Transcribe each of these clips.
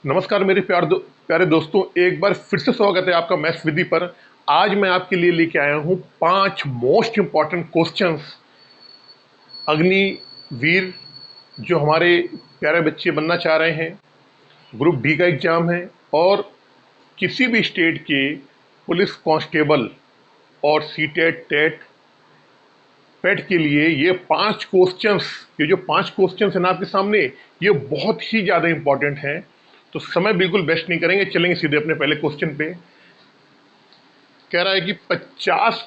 नमस्कार मेरे प्यारे दोस्तों, एक बार फिर से स्वागत है आपका मैथ्स विधि पर। आज मैं आपके लिए लेके आया हूँ 5 मोस्ट इंपॉर्टेंट क्वेश्चंस अग्निवीर जो हमारे प्यारे बच्चे बनना चाह रहे हैं। ग्रुप डी का एग्जाम है और किसी भी स्टेट के पुलिस कांस्टेबल और सीटेट टेट पेट के लिए ये 5 क्वेश्चंस, ये जो 5 क्वेश्चंस है ना आपके सामने, ये बहुत ही ज़्यादा इंपॉर्टेंट हैं। तो समय बिल्कुल वेस्ट नहीं करेंगे, चलेंगे सीधे अपने पहले क्वेश्चन पे। कह रहा है कि 50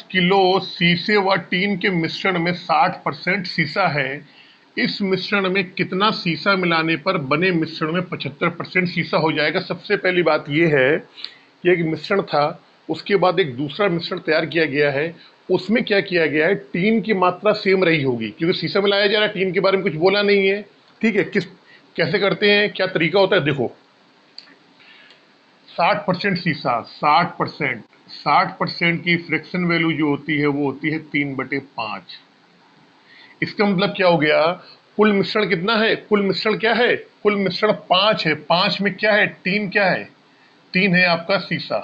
किलो शीशे व टीन के मिश्रण में 60% शीशा है। इस मिश्रण में कितना शीशा मिलाने पर बने मिश्रण में 75% शीशा हो जाएगा। सबसे पहली बात यह है कि एक मिश्रण था, उसके बाद एक दूसरा मिश्रण तैयार किया गया है। उसमें क्या किया गया है, टीन की मात्रा सेम रही होगी क्योंकि शीशा मिलाया जा रहा है। टीन के बारे में कुछ बोला नहीं है, ठीक है। कैसे करते हैं, क्या तरीका होता है, देखो। 60% शीशा, 60% की फ्रैक्शन वैल्यू जो होती है वो होती है 3/5। इसका मतलब क्या हो गया, कुल मिश्रण कितना है, कुल मिश्रण क्या है, कुल मिश्रण 5 है। 5 में क्या है, 3 क्या है, 3 है आपका शीशा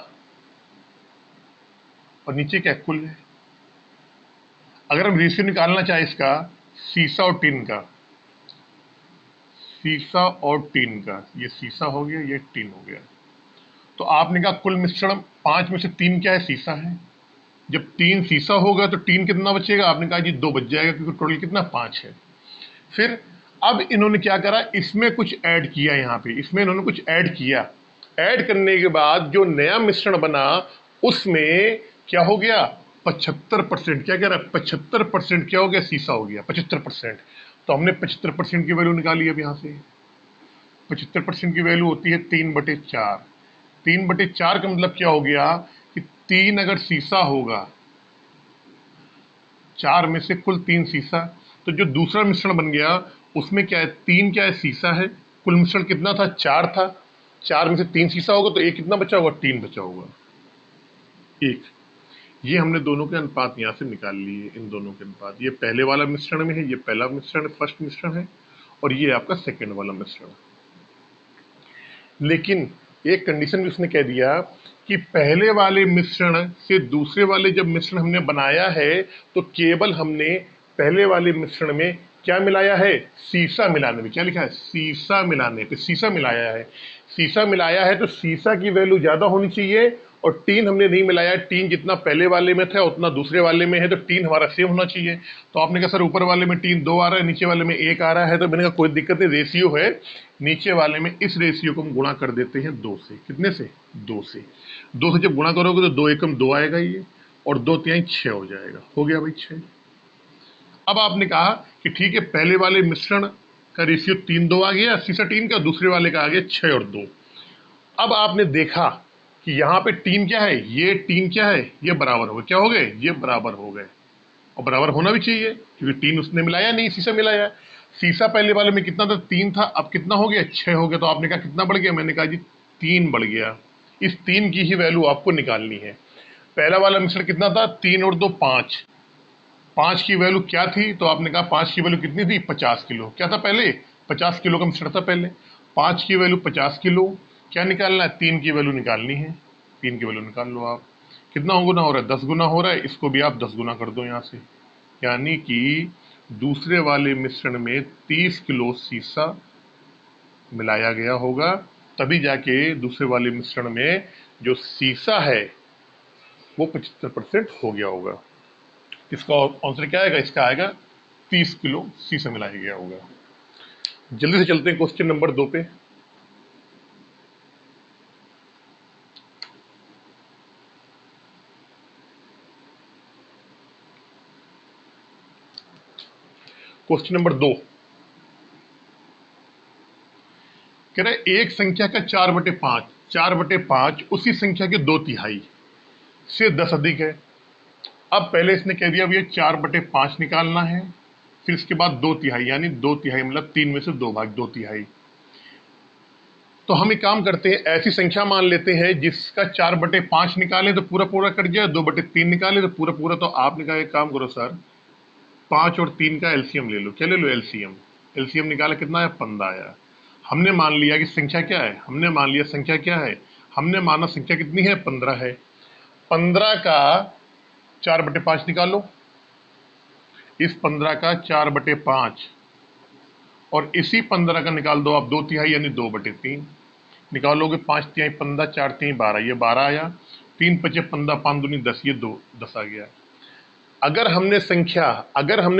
और नीचे क्या कुल है। अगर हम रेशियो निकालना चाहे इसका, शीशा और टीन का, शीशा और टीन का, ये शीशा हो गया, ये टीन हो गया, तो आपने कहा कुल मिश्रण 5 में से 3 क्या है, शीशा है। जब 3 शीशा होगा तो टीन कितना बचेगा, आपने कहा जी 2 बच जाएगा क्योंकि टोटल कितना 5 है। फिर अब इन्होंने क्या करा, इसमें कुछ ऐड किया, यहाँ पे इसमें इन्होंने कुछ ऐड किया। ऐड करने के बाद जो नया मिश्रण बना उसमें क्या हो गया, 75%। क्या कह रहा है, 75% क्या हो गया, शीशा हो गया 75%। तो हमने 75% की वैल्यू निकाली। अब यहाँ से 75% की वैल्यू होती है 3/4। 3/4 का मतलब क्या हो गया कि 3 अगर शीशा होगा, 4 में से कुल 3 शीशा, तो जो दूसरा मिश्रण बन गया उसमें क्या है, 3 क्या है, शीशा है। कुल मिश्रण कितना था, 4 था। 4 में से 3 शीशा होगा तो एक कितना बचा होगा, 3 बचा होगा, एक। ये हमने दोनों के अनुपात यहाँ से निकाल लिए, इन दोनों के अनुपात। ये पहले वाला मिश्रण में है, ये पहला मिश्रण है, फर्स्ट मिश्रण है, और ये आपका सेकेंड वाला मिश्रण। लेकिन एक कंडीशन भी उसने कह दिया कि पहले वाले मिश्रण से दूसरे वाले जब मिश्रण हमने बनाया है तो केवल हमने पहले वाले मिश्रण में क्या मिलाया है, शीशा मिलाने में। क्या लिखा है, शीशा मिलाने पे, शीशा मिलाया है। शीशा मिलाया है तो शीशा की वैल्यू ज्यादा होनी चाहिए, और टीन हमने नहीं मिलाया। टीन जितना पहले वाले में था उतना दूसरे वाले में है, तो टीन हमारा सेम होना चाहिए। तो आपने कहा सर ऊपर वाले में टीन 2 आ रहा है, नीचे वाले में 1 आ रहा है, तो मैंने कहा कोई दिक्कत नहीं, रेशियो है। नीचे वाले में इस रेशियो को हम गुणा कर देते हैं 2 से। कितने से, 2 से। 2 से जब गुणा करोगे तो 2 एकम 2 आएगा ये, और 2 तिहाई 6 हो जाएगा। हो गया भाई 6। अब आपने कहा कि ठीक है, पहले वाले मिश्रण का रेशियो 3:2 आ गया शीशा टीन का, दूसरे वाले का आ गया 6 और 2। अब आपने देखा कि यहाँ पे टीन क्या है, ये टीन क्या है, ये बराबर हो गए। क्या हो गए, ये बराबर हो गए, और बराबर होना भी चाहिए क्योंकि टीन उसने मिलाया नहीं, शीशा मिलाया। शीशा पहले वाले में कितना था, 3 था, अब कितना हो गया, 6 हो गया। तो आपने कहा कितना बढ़ गया, मैंने कहा जी 3 बढ़ गया। इस 3 की ही वैल्यू आपको निकालनी है। पहला वाला मिश्रण कितना था, 3 और 2 5। 5 की वैल्यू क्या थी, तो आपने कहा 5 की वैल्यू कितनी थी, 50 किलो। क्या था पहले, 50 किलो का मिश्रण था पहले। 5 की वैल्यू 50 किलो। क्या निकालना है, 3 की वैल्यू निकालनी है। 3 की वैल्यू निकाल लो आप। कितना गुना हो रहा है, 10 गुना हो रहा है। इसको भी आप 10 गुना कर दो यहाँ से, यानी कि दूसरे वाले मिश्रण में 30 किलो शीशा मिलाया गया होगा, तभी जाके दूसरे वाले मिश्रण में जो शीशा है वो 75% हो गया होगा। इसका आंसर क्या आएगा, इसका आएगा 30 किलो शीशा मिलाया गया होगा। जल्दी से चलते हैं क्वेश्चन नंबर 2 पे। क्वेश्चन नंबर 2 कह रहे एक संख्या का 4/5, 4/5 उसी संख्या के 2/3 से 10 अधिक है। अब पहले इसने कह दिया भैया 4/5 निकालना है, फिर इसके बाद 2/3, यानी 2/3 मतलब 3 में से 2 भाग 2/3। तो हम एक काम करते हैं, ऐसी संख्या मान लेते हैं जिसका 4/5 निकालें तो पूरा पूरा कट जाए, 2/3 निकालें तो पूरा पूरा। तो आपने कहा एक काम करो सर, 5 और 3 का एलसीएम ले लो। क्या ले लो? एलसीएम। एलसीएम निकाला, कितना आया? 15 आया। हमने मान लिया कि संख्या क्या है, हमने मान लिया संख्या क्या है, हमने माना संख्या कितनी है? 15 है। 15 का 4/5 निकालो, इस 15 का 4/5, और इसी 15 का निकाल दो आप 2/3 यानी 2/3 निकालोगे। 5/3 15, 4/3 12, ये 12 आया। 3×5 15, 5 दूनी 10, ये 10 आ गया। अगर हमने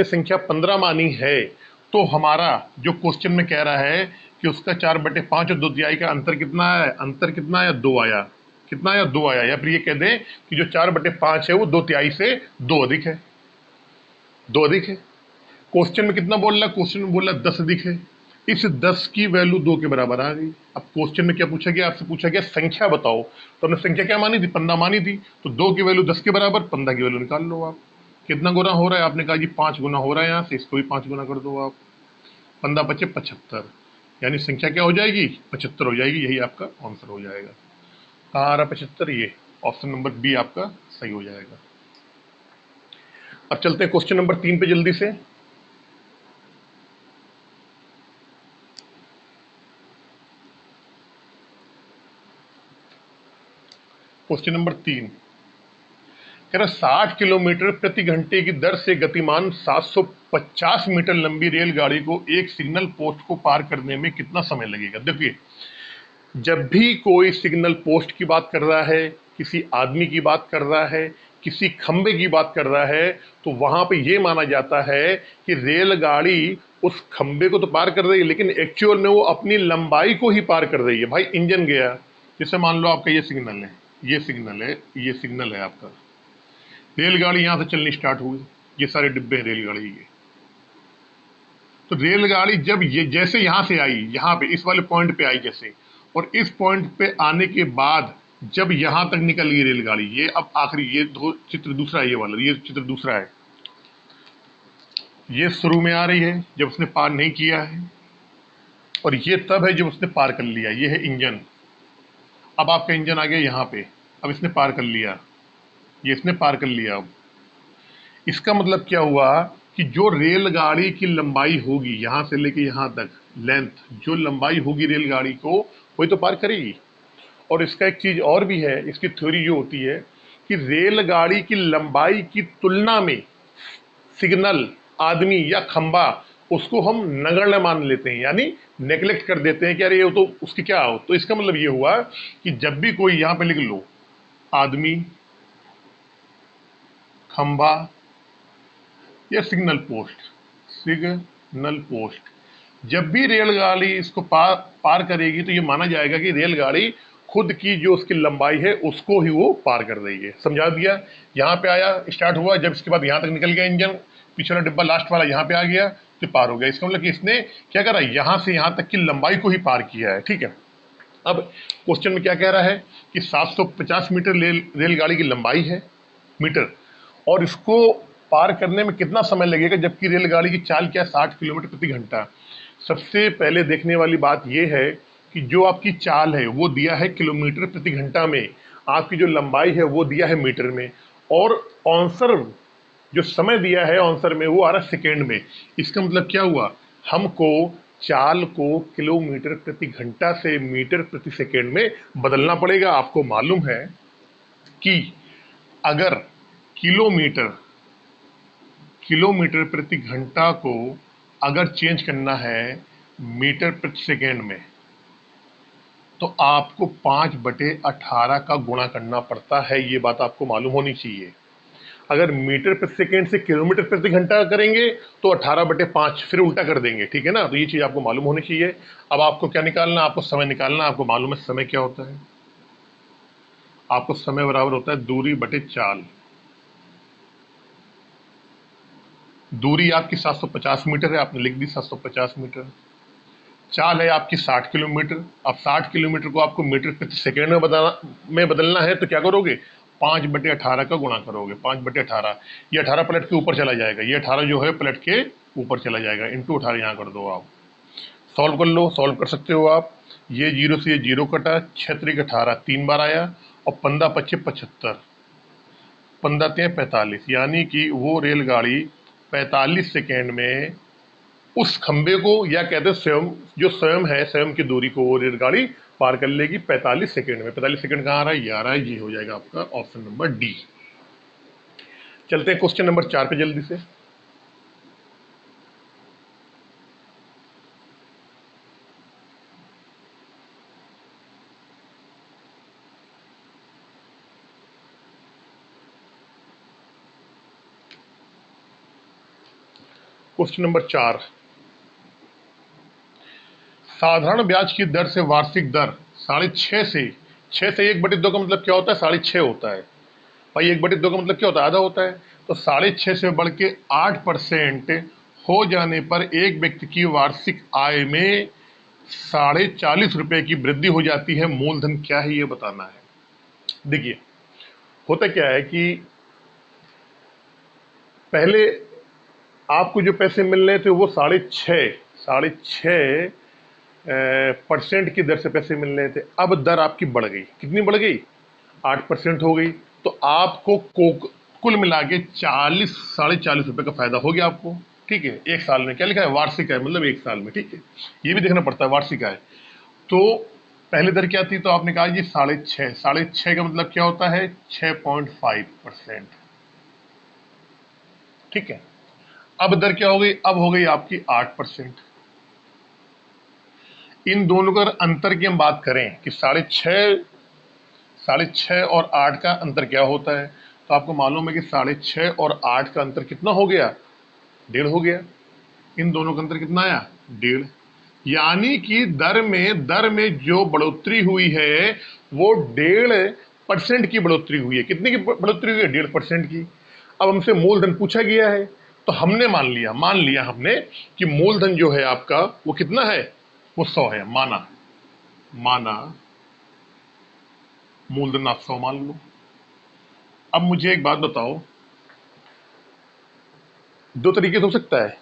संख्या 15 मानी है तो हमारा जो क्वेश्चन में कह रहा है कि उसका 4/5 और 2/3 का अंतर कितना है? अंतर कितना आया? 2 आया। कितना आया? 2 आया। या फिर ये कह दें कि जो 4/5 है वो 2/3 से 2 अधिक है। 2 अधिक है। क्वेश्चन में कितना बोल रहा है? क्वेश्चन में बोल रहा है 10 अधिक है। इस 10 की वैल्यू 2 के बराबर आ गई। अब क्वेश्चन में क्या पूछा गया? आपसे पूछा गया संख्या बताओ, तो हमने संख्या क्या मानी थी? 15 मानी थी। तो 2 की वैल्यू 10 के बराबर, 15 की वैल्यू निकाल लो आप। कितना गुना हो रहा है? आपने कहा जी 5 गुना हो रहा है, यहाँ से इसको भी 5 गुना कर दो आप। 15×5 75, यानी संख्या क्या हो जाएगी? 75 हो जाएगी। यही आपका आंसर हो जाएगा। कहाँ आ रहा 75? ये ऑप्शन नंबर बी आपका सही हो जाएगा। अब चलते हैं क्वेश्चन नंबर 3 पे जल्दी से। क्वेश्चन नंबर 3 कह रहा 60 किलोमीटर प्रति घंटे की दर से गतिमान 750 मीटर लंबी रेलगाड़ी को एक सिग्नल पोस्ट को पार करने में कितना समय लगेगा? देखिए, जब भी कोई सिग्नल पोस्ट की बात कर रहा है, किसी आदमी की बात कर रहा है, किसी खंबे की बात कर रहा है, तो वहां पे ये माना जाता है कि रेलगाड़ी उस खंबे को तो पार कर रही है, लेकिन एक्चुअल में वो अपनी लंबाई को ही पार कर रही है। भाई इंजन गया, जैसे मान लो आपका ये सिग्नल है, ये सिग्नल है, ये सिग्नल है आपका। रेलगाड़ी यहां से चलनी स्टार्ट हुई, ये सारे डिब्बे हैं रेलगाड़ी के। तो रेलगाड़ी जब ये जैसे यहां से आई, यहां पे इस वाले पॉइंट पे आई जैसे, और इस पॉइंट पे आने के बाद जब यहां तक निकल गई रेलगाड़ी, ये अब आखिरी, ये चित्र दूसरा है, ये वाला ये चित्र दूसरा है। ये शुरू में आ रही है जब उसने पार नहीं किया है, और ये तब है जब उसने पार कर लिया। ये है इंजन। अब आपका इंजन आ गया यहां पे, अब इसने पार कर लिया, ये इसने पार कर लिया। अब इसका मतलब क्या हुआ कि जो रेलगाड़ी की लंबाई होगी यहां से लेके यहां तक, लेंथ, जो लंबाई होगी रेलगाड़ी को, वही तो पार करेगी। और इसका एक चीज और भी है, इसकी थ्योरी ये होती है कि रेलगाड़ी की लंबाई की तुलना में सिग्नल, आदमी या खंबा, उसको हम नगण्य मान लेते हैं, यानी नेग्लेक्ट कर देते हैं कि अरे ये तो उसकी क्या हो। तो इसका मतलब ये हुआ कि जब भी कोई, यहां पे लिख लो, आदमी, खंबा या सिग्नल पोस्ट, सिग्नल पोस्ट, जब भी रेलगाड़ी इसको पार करेगी तो ये माना जाएगा कि रेलगाड़ी खुद की जो उसकी लंबाई है उसको ही वो पार कर रही है। समझा दिया। यहाँ पे आया, स्टार्ट हुआ, जब इसके बाद यहाँ तक निकल गया इंजन, पिछला डिब्बा लास्ट वाला यहाँ पे आ गया तो पार हो गया। इसका मतलब कि इसने क्या करा, यहाँ से यहाँ तक की लंबाई को ही पार किया है। ठीक है। अब क्वेश्चन में क्या कह रहा है कि 750 मीटर रेलगाड़ी की लंबाई है, मीटर, और इसको पार करने में कितना समय लगेगा, जबकि रेलगाड़ी की चाल क्या है? 60 किलोमीटर प्रति घंटा। सबसे पहले देखने वाली बात यह है कि जो आपकी चाल है वो दिया है किलोमीटर प्रति घंटा में, आपकी जो लंबाई है वो दिया है मीटर में, और आंसर जो समय दिया है आंसर में वो आ रहा है सेकेंड में। इसका मतलब क्या हुआ, हमको चाल को किलोमीटर प्रति घंटा से मीटर प्रति सेकेंड में बदलना पड़ेगा। आपको मालूम है कि अगर किलोमीटर प्रति घंटा को अगर चेंज करना है मीटर प्रति सेकेंड में, तो आपको 5/18 का गुणा करना पड़ता है। ये बात आपको मालूम होनी चाहिए। अगर मीटर प्रति सेकेंड से किलोमीटर प्रति घंटा करेंगे तो 18/5, फिर उल्टा कर देंगे। ठीक है ना। तो ये चीज आपको मालूम होनी चाहिए। अब आपको क्या निकालना, आपको समय निकालना। आपको मालूम है समय क्या होता है, आपको समय बराबर होता है दूरी बटे चाल। दूरी आपकी 750 मीटर है, आपने लिख दी 750 मीटर। चाल है आपकी 60 किलोमीटर। अब 60 किलोमीटर को आपको मीटर प्रति सेकेंड में बदलना है, तो क्या करोगे, 5/18 का गुणा करोगे। 5/18, ये 18 पलट के ऊपर चला जाएगा, ये 18 जो है पलट के ऊपर चला जाएगा, इंटू 18 यहाँ कर दो। आप सॉल्व कर लो, सॉल्व कर सकते हो आप। ये 0 से ये 0 कटा, 6×3 18, 3 बार आया, और 15×5 75, 15×3 45, यानी कि वो रेलगाड़ी 45 सेकेंड में उस खंबे को, या कहते हैं स्वयं, जो स्वयं है, स्वयं की दूरी को वो रेलगाड़ी पार कर लेगी 45 सेकेंड में। 45 सेकेंड कहाँ आ रहा है? ये आ रहा है, ये हो जाएगा आपका ऑप्शन नंबर डी। चलते हैं क्वेश्चन नंबर 4 पे जल्दी से। क्वेश्चन नंबर 4, साधारण ब्याज की दर से वार्षिक दर 6.5 से 1/2 का मतलब क्या होता है? 6.5 होता है भाई। 1/2 का मतलब क्या होता है? आधा होता है। तो 6.5 से बढ़ के 8% हो जाने पर एक व्यक्ति की वार्षिक आय में 40.5 रुपए की वृद्धि हो जाती है। मूलधन क्या है ये बताना है। देखिए, होता क्या है कि पहले आपको जो पैसे मिल रहे थे वो 6.5 परसेंट की दर से पैसे मिल रहे थे। अब दर आपकी बढ़ गई। कितनी बढ़ गई? 8% हो गई। तो आपको कुल मिला के 40 रुपए का फायदा हो गया आपको। ठीक है, एक साल में। क्या लिखा है? वार्षिक आय, मतलब एक साल में। ठीक है, ये भी देखना पड़ता है वार्षिक आय। तो पहले दर क्या थी? तो आपने कहा ये 6.5 का मतलब क्या होता है? 6.5%। ठीक है, अब दर क्या हो गई? अब हो गई आपकी 8%। इन दोनों का अंतर की हम बात करें कि 6.5 और 8 का अंतर क्या होता है, तो आपको मालूम है कि 6.5 और 8 का अंतर कितना हो गया? 1.5 हो गया। इन दोनों का अंतर कितना आया? 1.5। यानी कि दर में जो बढ़ोतरी हुई है वो 1.5% की बढ़ोतरी हुई है। कितने की बढ़ोतरी हुई है? 1.5% की। अब हमसे मूलधन पूछा गया है, तो हमने मान लिया हमने कि मूलधन जो है आपका वो कितना है? वो 100 है। माना मूलधन आप 100 मान लो। अब मुझे एक बात बताओ, दो तरीके से हो सकता है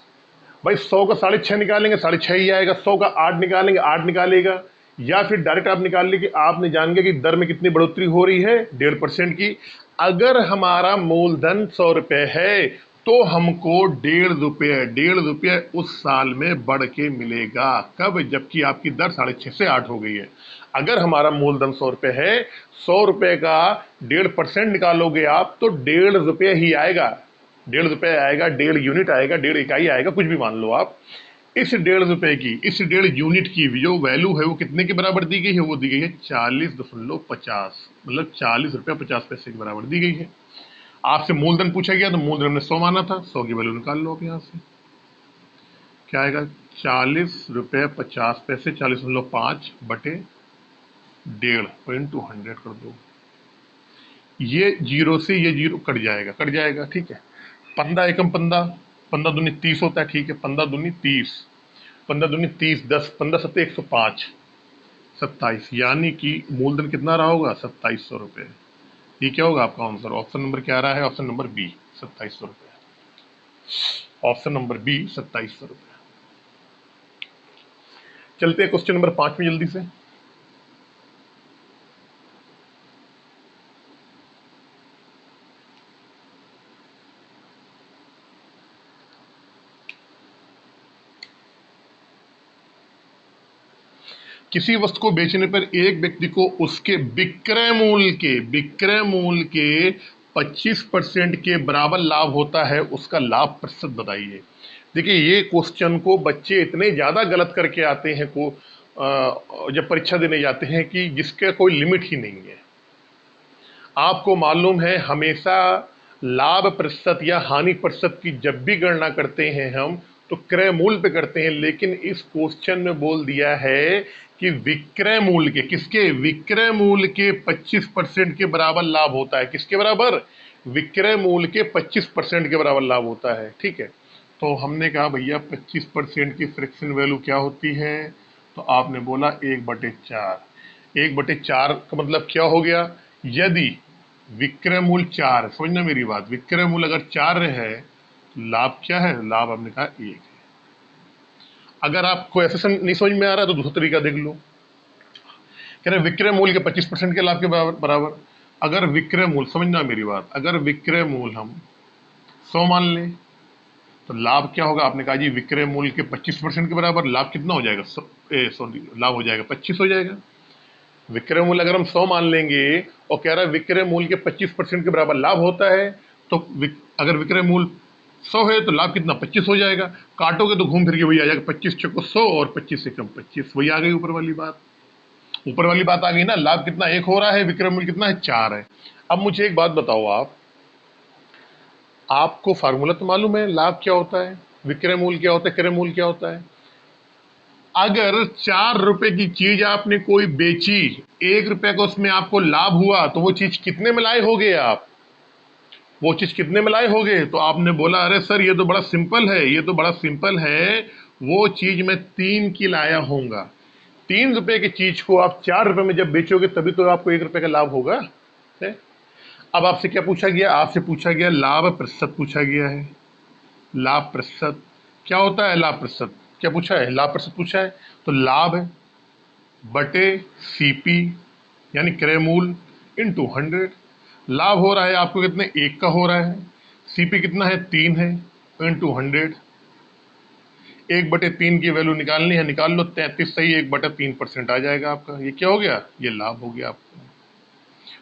भाई। 100 का 6.5 निकालेंगे, 6.5 ही आएगा। 100 का 8 निकालेंगे, 8 निकालेगा। या फिर डायरेक्ट आप निकाल ली कि आपने जान गया कि दर में कितनी बढ़ोतरी हो रही है? 1.5% की। अगर हमारा मूलधन 100 रुपए है तो हमको 1.5 रुपये उस साल में बढ़ के मिलेगा। कब? जबकि आपकी दर 6.5 से 8 हो गई है। अगर हमारा मूलधन 100 रुपए है, 100 रुपए का 1.5% निकालोगे आप तो 1.5 रुपये ही आएगा। 1.5 रुपये आएगा, 1.5 यूनिट आएगा, 1.5 इकाई आएगा, कुछ भी मान लो आप। इस 1.5 रुपये की, इस 1.5 यूनिट की जो वैल्यू है वो कितने के बराबर दी गई है? वो दी गई है 40.50, मतलब 40 रुपया 50 पैसे के बराबर दी गई है। आपसे मूलधन पूछा गया तो मूलधन हमने 100 माना था। 100 की वैल्यू निकाल लो आप यहाँ से। क्या आएगा? 40 रुपये 50 पैसे, 40.5 बटे 1.5 इंटू 100 कर दो। ये जीरो से ये जीरो कट जाएगा। ठीक है, 15 एकम 15, 15 दूनी 30 होता है। ठीक है, 15 दूनी 30, 15 दूनी 30, 10, 15 सत्ते 105, 27। यानी कि मूलधन कितना रहा होगा? 2700 रुपये। ये क्या होगा आपका आंसर? ऑप्शन नंबर क्या रहा है? ऑप्शन नंबर बी, 2700 रुपये। ऑप्शन नंबर बी, 2700 रुपये। चलते हैं क्वेश्चन नंबर 5 में जल्दी से। किसी वस्तु को बेचने पर एक व्यक्ति को उसके विक्रय मूल्य के 25% के बराबर लाभ होता है। उसका लाभ प्रतिशत बताइए। देखिए, ये क्वेश्चन को बच्चे इतने ज्यादा गलत करके आते हैं जब परीक्षा देने जाते हैं कि जिसका कोई लिमिट ही नहीं है। आपको मालूम है, हमेशा लाभ प्रतिशत या हानि प्रतिशत की जब भी गणना करते हैं हम तो क्रय मूल्य पे करते हैं। लेकिन इस क्वेश्चन में बोल दिया है कि विक्रय मूल्य के, किसके? विक्रय मूल्य के 25% के बराबर लाभ होता है। किसके बराबर? विक्रय मूल्य के 25% के बराबर लाभ होता है। ठीक है, तो हमने कहा भैया 25% की फ्रैक्शन वैल्यू क्या होती है? तो आपने बोला 1/4। 1/4 का मतलब क्या हो गया? यदि विक्रय मूल्य 4, समझना मेरी बात, विक्रय मूल्य अगर 4 है तो लाभ क्या है? लाभ हमने कहा 1 है। अगर आपको ऐसा नहीं समझ में आ रहा है तो दूसरा तरीका देख लो। कह रहे विक्रय मूल्य के 25% के लाभ के बराबर। अगर विक्रय मूल्य, समझना मेरी बात, अगर विक्रय मूल्य हम 100 मान लें तो लाभ क्या होगा, आपने कहा जी विक्रय मूल्य के 25% के बराबर। लाभ कितना हो जाएगा, सॉरी लाभ हो जाएगा 25 हो जाएगा। विक्रय मूल्य अगर हम 100 मान लेंगे और कह रहा है विक्रय मूल्य के 25% के बराबर लाभ होता है, तो अगर विक्रय मूल्य 100 है तो लाभ कितना 25 हो जाएगा। काटोगे तो घूम फिर के वही आ जाएगा, 25 चौको 100 और 25 से कम 25, वही आ गई ऊपर वाली बात। ऊपर वाली बात आ गई ना, लाभ कितना 1 हो रहा है, विक्रय मूल्य कितना है 4 है। अब मुझे एक बात बताओ, आपको फार्मूला तो मालूम है, लाभ क्या होता है, विक्रय मूल्य क्या होता है, क्रय मूल्य क्या होता है। अगर 4 रुपए की चीज आपने कोई बेची, 1 रुपए का उसमें आपको लाभ हुआ, तो वो चीज कितने में लाए होगे आप, वो चीज कितने में लाए होगे। तो आपने बोला अरे सर ये तो बड़ा सिंपल है, ये तो बड़ा सिंपल है, वो चीज मैं 3 की लाया होऊंगा। 3 रुपए की चीज को आप 4 रुपए में जब बेचोगे तभी तो आपको 1 रुपए का लाभ होगा, है? अब आपसे क्या पूछा गया, आपसे पूछा गया लाभ प्रतिशत पूछा गया है। लाभ प्रतिशत क्या होता है, लाभ प्रतिशत क्या पूछा है, लाभ प्रतिशत पूछा है। तो लाभ बटे सीपी यानी क्रय मूल्य इंटू 100। लाभ हो रहा है आपको कितने, 1 का हो रहा है। सीपी कितना है, 3 है, इंटू 100। 1/3 की वैल्यू निकालनी है, निकाल लो, 33 सही, 1/3% आ जाएगा आपका। ये क्या हो गया, ये लाभ हो गया आपका।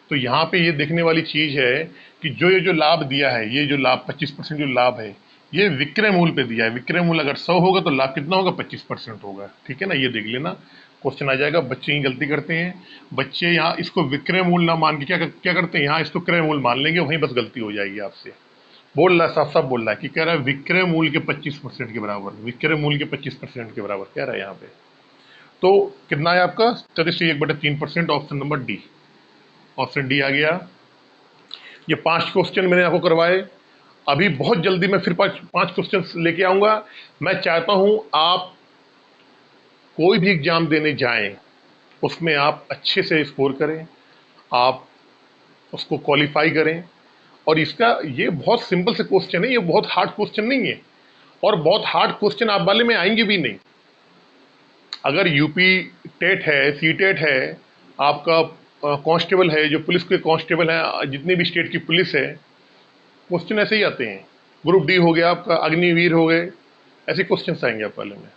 तो यहाँ पे ये देखने वाली चीज है कि ये जो लाभ दिया है, ये जो लाभ 25% जो लाभ है, ये विक्रय मूल्य पे दिया है। विक्रय मूल्य अगर 100 होगा तो लाभ कितना होगा, 25% होगा। ठीक है ना, ये देख लेना, क्वेश्चन आ जाएगा। बच्चे ही गलती करते हैं, बच्चे यहाँ इसको विक्रय मूल्य ना मान के क्या करते हैं, यहाँ इसको क्रय मूल्य मान लेंगे, वहीं बस गलती हो जाएगी आपसे। बोल रहा है, साफ साफ बोल रहा है कि कह रहा है विक्रय मूल्य के 25% के बराबर, विक्रय मूल्य के 25% के बराबर कह रहा है यहाँ पे। तो कितना है आपका, 1/3%, option number D, option D आ गया। ये 5 क्वेश्चन मैंने आपको करवाए। अभी बहुत जल्दी मैं फिर पांच क्वेश्चन लेके आऊंगा। मैं चाहता हूं आप कोई भी एग्जाम देने जाएं, उसमें आप अच्छे से स्कोर करें, आप उसको क्वालिफाई करें। और इसका ये बहुत सिंपल से क्वेश्चन है, ये बहुत हार्ड क्वेश्चन नहीं है, और बहुत हार्ड क्वेश्चन आप वाले में आएंगे भी नहीं। अगर यूपी टेट है, सी टेट है, आपका कांस्टेबल है, जो पुलिस के कांस्टेबल हैं, जितने भी स्टेट की पुलिस है, क्वेश्चन ऐसे ही आते हैं। ग्रुप डी हो गया आपका, अग्निवीर हो गए, ऐसे क्वेश्चन आएंगे आप वाले में।